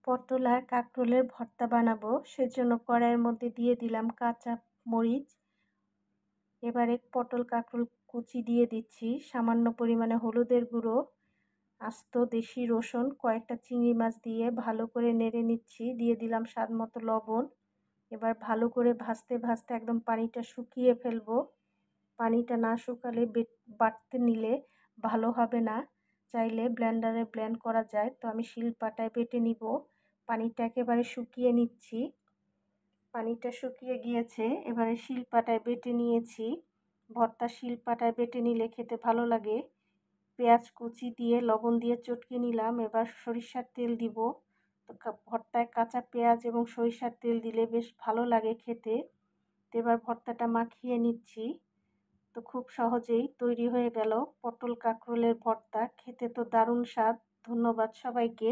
পটল আর কাঁকরোলের ভর্তা বানাবো, সেজন্য কড়াইয়ের মধ্যে দিয়ে দিলাম কাঁচা মরিচ। এবারে পটল কাঁকরোল কুচি দিয়ে দিচ্ছি, সামান্য পরিমাণে হলুদের গুঁড়ো, আস্ত দেশি রসুন, কয়েকটা চিংড়ি মাছ দিয়ে ভালো করে নেড়ে নিচ্ছি। দিয়ে দিলাম স্বাদ মতো লবণ। এবার ভালো করে ভাজতে ভাজতে একদম পানিটা শুকিয়ে ফেলবো। পানিটা না শুকালে বাটতে নিলে ভালো হবে না। চাইলে ব্লেন্ডারে ব্লেন্ড করা যায়, তো আমি শিলপাটায় বেটে নিব। পানিটা একেবারে শুকিয়ে নিচ্ছি। পানিটা শুকিয়ে গিয়েছে, এবারে শিলপাটায় বেটে নিয়েছি। ভর্তা শিলপাটায় বেটে নিলে খেতে ভালো লাগে। পেঁয়াজ কুচি দিয়ে লবণ দিয়ে চটকে নিলাম। এবার সরিষার তেল দিব। তো ভর্তায় কাঁচা পেঁয়াজ এবং সরিষার তেল দিলে বেশ ভালো লাগে খেতে। তো এবার ভর্তাটা মাখিয়ে নিচ্ছি। তো খুব সহজেই তৈরি হয়ে গেল পটল কাঁকরোলের ভর্তা। খেতে তো দারুণ স্বাদ। ধন্যবাদ সবাইকে।